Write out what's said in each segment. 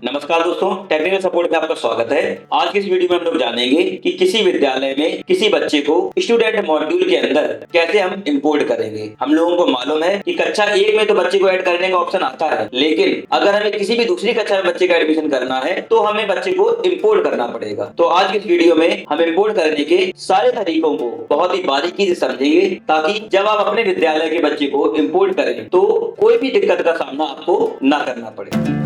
नमस्कार दोस्तों, technical support में आपका स्वागत है। आज की इस वीडियो में हम लोग जानेंगे कि किसी विद्यालय में किसी बच्चे को स्टूडेंट मॉड्यूल के अंदर कैसे हम इंपोर्ट करेंगे। हम लोगों को मालूम है कि कक्षा 1 में तो बच्चे को ऐड करने का ऑप्शन आता है, लेकिन अगर हमें किसी भी दूसरी कक्षा में बच्चे का एडमिशन करना है तो हमें बच्चे को इंपोर्ट करना पड़ेगा। तो आज की इस वीडियो में हम इंपोर्ट करने के सारे तरीकों को बहुत ही बारीकी से समझेंगे, ताकि जब आप अपने विद्यालय के बच्चे को इंपोर्ट करें तो कोई भी दिक्कत का सामना आपको ना करना पड़े।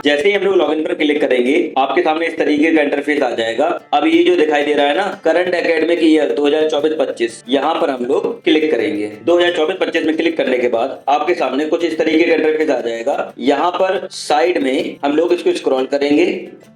जैसे ही हम लोग लॉगिन पर क्लिक करेंगे, आपके सामने इस तरीके का इंटरफेस आ जाएगा। अब ये जो दिखाई दे रहा है ना, करंट एकेडमिक ईयर 2024-25, यहाँ पर हम लोग क्लिक करेंगे। 2024-25 में क्लिक करने के बाद आपके सामने कुछ इस तरीके का इंटरफेस आ जाएगा। यहाँ पर साइड में हम लोग इसको स्क्रॉल करेंगे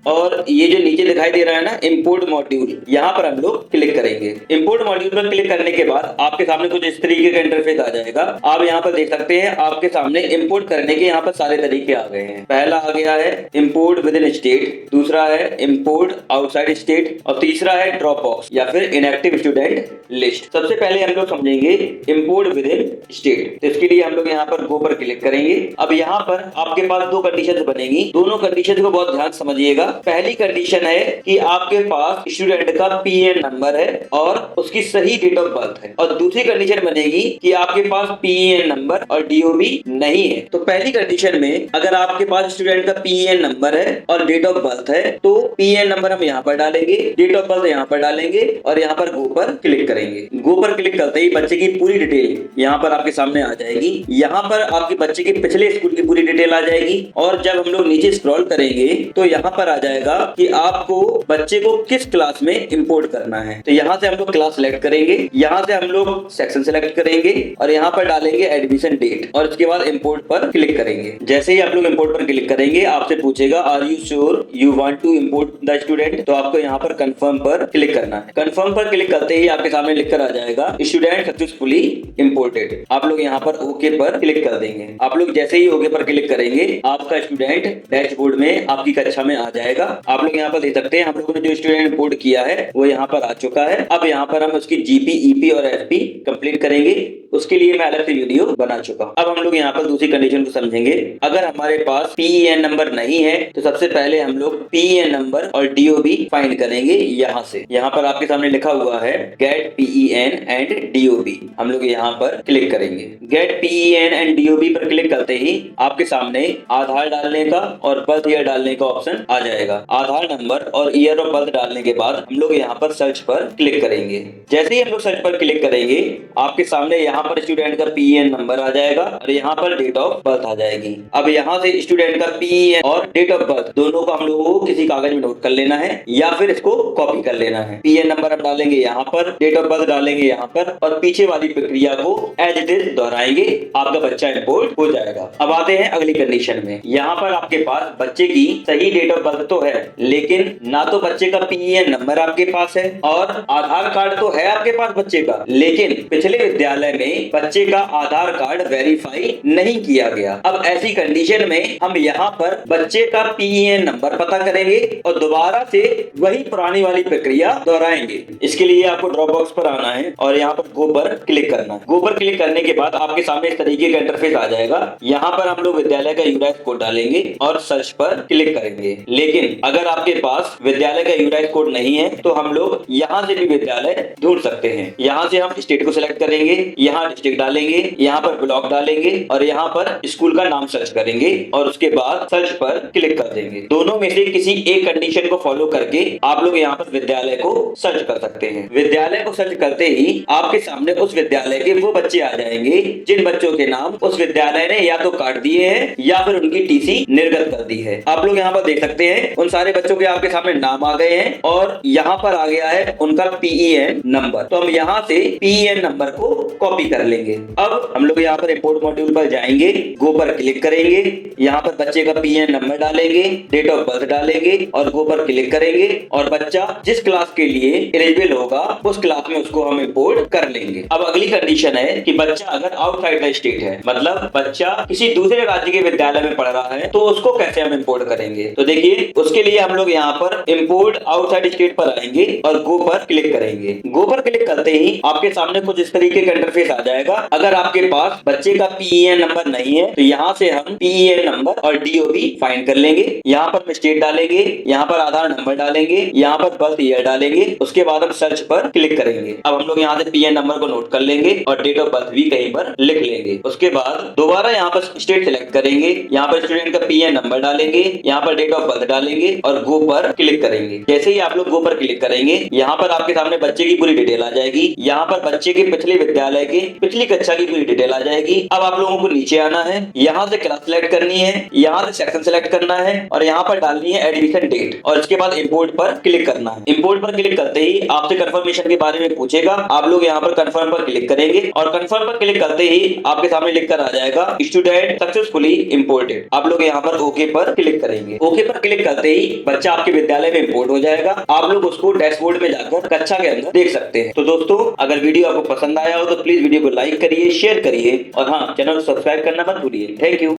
और ये जो नीचे दिखाई दे रहा है ना, इंपोर्ट मॉड्यूल, यहाँ पर हम लोग क्लिक करेंगे। इंपोर्ट मॉड्यूल पर क्लिक करने के बाद आपके सामने कुछ इस तरीके का इंटरफेस आ जाएगा। आप यहाँ पर देख सकते हैं, आपके सामने इंपोर्ट करने के यहाँ पर सारे तरीके आ गए हैं। पहला आ गया है इंपोर्ट विद इन स्टेट, दूसरा है इंपोर्ट आउटसाइड स्टेट और तीसरा है ड्रॉप बॉक्स या फिर इनएक्टिव स्टूडेंट लिस्ट। सबसे पहले हम लोग समझेंगे इंपोर्ट विद इन स्टेट। तो इसके लिए हम लोग यहाँ पर गो पर क्लिक करेंगे। अब यहाँ पर आपके पास दो कंडीशंस बनेगी, दोनों कंडीशंस को बहुत ध्यान से समझिएगा। पहली कंडीशन है कि आपके पास स्टूडेंट का पीएन नंबर है और उसकी सही डेट ऑफ बर्थ है, और दूसरी कंडीशन बनेगी कि आपके पास पीएन नंबर और डीओबी नहीं है। तो पहली कंडीशन में अगर आपके पास स्टूडेंट का पीएन नंबर है और डेट ऑफ बर्थ है तो पीएन नंबर हम यहाँ पर डालेंगे, डेट ऑफ बर्थ यहाँ पर डालेंगे और यहाँ पर गो पर क्लिक करेंगे। गो पर क्लिक करते ही बच्चे की पूरी डिटेल यहाँ पर आपके सामने आ जाएगी। यहाँ पर आपके बच्चे के पिछले स्कूल की पूरी डिटेल आ जाएगी, और जब हम लोग नीचे स्क्रॉल करेंगे तो यहाँ पर आ जाएगा कि आपको बच्चे को किस क्लास में इंपोर्ट करना है। तो यहाँ से हम लोग क्लास सेलेक्ट करेंगे, यहाँ से हम लोग सेक्शन सेलेक्ट करेंगे और यहाँ पर डालेंगे एडमिशन डेट, और इसके बाद इंपोर्ट पर क्लिक करेंगे। जैसे ही आप लोग इंपोर्ट पर क्लिक करेंगे, आपसे पूछेगा are you sure you want to import the student, तो आपको यहाँ पर कंफर्म पर क्लिक करना है। कंफर्म पर क्लिक करते ही आपके सामने लिखकर आ जाएगा स्टूडेंट सक्सेसफुली इंपोर्टेड। आप लोग यहाँ पर ओके पर क्लिक कर देंगे। आप लोग जैसे ही ओके पर क्लिक करेंगे, आपका स्टूडेंट डैशबोर्ड में आपकी कक्षा में आ जाएगा। आप लोग यहाँ पर देख सकते हैं, हम लोगों ने जो स्टूडेंट इंपोर्ट किया है वो यहाँ पर आ चुका है। अब यहाँ पर हम उसकी जीपी, ईपी और एफपी कंप्लीट करेंगे। उसके लिए मैं अलग से वीडियो बना चुका हूं। अब हम लोग यहाँ पर दूसरी कंडीशन को समझेंगे। अगर हमारे पास पीईएन नंबर नहीं है तो सबसे पहले हम लोग पीईएन नंबर और डीओबी फाइंड करेंगे। यहाँ से यहाँ पर आपके सामने लिखा हुआ है गेट पीईएन एंड डीओबी, हम लोग यहाँ पर क्लिक करेंगे। गेट पीईएन एंड डीओबी पर क्लिक करते ही आपके सामने आधार डालने का और बर्थ ईयर डालने का ऑप्शन आ जाएगा। आधार नंबर और ईयर ऑफ बर्थ डालने के बाद हम लोग यहाँ पर सर्च पर क्लिक करेंगे। जैसे ही हम लोग सर्च पर क्लिक करेंगे, आपके सामने यहाँ पर स्टूडेंट का पीएन नंबर आ जाएगा और यहाँ पर डेट ऑफ बर्थ आ जाएगी। अब यहाँ से स्टूडेंट का पीएन और डेट ऑफ बर्थ दोनों को हम लोगों को किसी कागज में नोट कर लेना है या फिर इसको कॉपी कर लेना है। पीएन नंबर हम डालेंगे यहाँ पर, डेट ऑफ बर्थ डालेंगे यहाँ पर, और पीछे वाली प्रक्रिया को एज इट इज दोहराएंगे। आपका बच्चा इंपोर्ट हो जाएगा। अब आते हैं अगली कंडीशन में। यहाँ पर आपके पास बच्चे की सही डेट ऑफ बर्थ तो है, लेकिन ना तो बच्चे का पीएन नंबर आपके पास है और आधार कार्ड तो है आपके पास बच्चे का, लेकिन पिछले विद्यालय में बच्चे का आधार कार्ड वेरीफाई नहीं किया गया। अब ऐसी कंडीशन में हम यहाँ पर बच्चे का पीएन नंबर पता करेंगे और दोबारा से वही पुरानी वाली प्रक्रिया दोहराएंगे। इसके लिए आपको ड्रॉप बॉक्स पर आना है और यहाँ पर गो पर क्लिक करना है। गो पर क्लिक करने के बाद आपके सामने इस तरीके का इंटरफेस आ जाएगा। यहाँ पर हम लोग विद्यालय का यूराइस कोड डालेंगे और सर्च पर क्लिक करेंगे। लेकिन अगर आपके पास विद्यालय का यूराइस कोड नहीं है तो हम लोग यहाँ से भी विद्यालय ढूंढ सकते हैं। यहाँ से हम स्टेट को सिलेक्ट करेंगे, यहाँ डिस्ट्रिक्ट डालेंगे, यहाँ पर ब्लॉक डालेंगे और यहाँ पर स्कूल का नाम सर्च करेंगे और उसके बाद सर्च पर क्लिक कर देंगे। दोनों में से किसी एक कंडीशन को फॉलो करके आप लोग यहाँ पर विद्यालय को सर्च कर सकते हैं। विद्यालय को सर्च करते ही आपके सामने उस विद्यालय के वो बच्चे आ जाएंगे जिन बच्चों के नाम उस विद्यालय ने या तो काट दिए हैं या फिर उनकी टीसी निर्गत कर दी है। आप लोग यहाँ पर देख सकते हैं, उन सारे बच्चों के आपके सामने नाम आ गए हैं और यहाँ पर आ गया है उनका पीईएन नंबर। तो हम यहाँ से पीईएन नंबर को कॉपी कर लेंगे। अब हम लोग यहाँ पर इंपोर्ट मॉड्यूल पर जाएंगे, गो पर क्लिक करेंगे। यहाँ पर बच्चे का पीएन PIN नंबर डालेंगे, डेट ऑफ बर्थ डालेंगे और गो पर क्लिक करेंगे और बच्चा जिस क्लास के लिए एलिजिबल होगा उस क्लास में उसको हम इंपोर्ट कर लेंगे। अब अगली कंडीशन है कि बच्चा अगर आउटसाइड द स्टेट है, मतलब बच्चा किसी दूसरे राज्य के विद्यालय में पढ़ रहा है, तो उसको कैसे हम इंपोर्ट करेंगे। तो देखिए उसके लिए हम लोग यहाँ पर इंपोर्ट आउटसाइड स्टेट पर आएंगे और गो पर क्लिक करेंगे। गो पर क्लिक करते ही आपके सामने कुछ इस तरीके का इंटरफेस आ जाएगा। अगर आपके पास बच्चे का PIN नंबर नहीं है तो यहाँ से हम PIN नंबर और DOB फाइंड कर लेंगे। यहाँ पर स्टेट डालेंगे, यहाँ पर आधार नंबर डालेंगे, यहाँ पर बर्थ ईयर डालेंगे, उसके बाद हम सर्च पर क्लिक करेंगे। अब हम लोग यहाँ से PIN नंबर को नोट कर लेंगे और डेट ऑफ बर्थ भी कहीं पर लिख लेंगे। उसके बाद दोबारा यहाँ पर स्टेट सिलेक्ट करेंगे, यहाँ पर स्टूडेंट का PIN नंबर डालेंगे, यहाँ पर डेट ऑफ बर्थ डालेंगे और गो पर क्लिक करेंगे। जैसे ही आप लोग गो पर क्लिक करेंगे यहाँ पर आपके सामने बच्चे की पूरी डिटेल आ जाएगी। यहाँ पर बच्चे के पिछले विद्यालय की पिछली कक्षा की पूरी डिटेल आ जाएगी। अब आप लोगों को नीचे आना है, यहाँ से क्लास सिलेक्ट करनी है, यहाँ से सेक्शन सिलेक्ट करना है और यहाँ पर डालनी है एडमिशन डेट और इसके बाद इंपोर्ट पर क्लिक करना है। इंपोर्ट पर क्लिक करते ही आपसे कंफर्मेशन के बारे में पूछेगा। आप लोग यहाँ पर कंफर्म पर क्लिक करेंगे और कंफर्म पर क्लिक करते ही आपके सामने लिखकर आ जाएगा स्टूडेंट सक्सेसफुली इंपोर्टेड। आप लोग यहाँ पर ओके पर क्लिक करेंगे। ओके पर क्लिक करते ही बच्चा आपके विद्यालय में इंपोर्ट हो जाएगा। आप लोग उसको डैशबोर्ड में जाकर कक्षा के अंदर देख सकते हैं। तो दोस्तों अगर वीडियो आपको पसंद आया हो तो प्लीज वीडियो को लाइक करिए, शेयर करिए और हाँ, चैनल को सब्सक्राइब करना मत भूलिए। Thank you.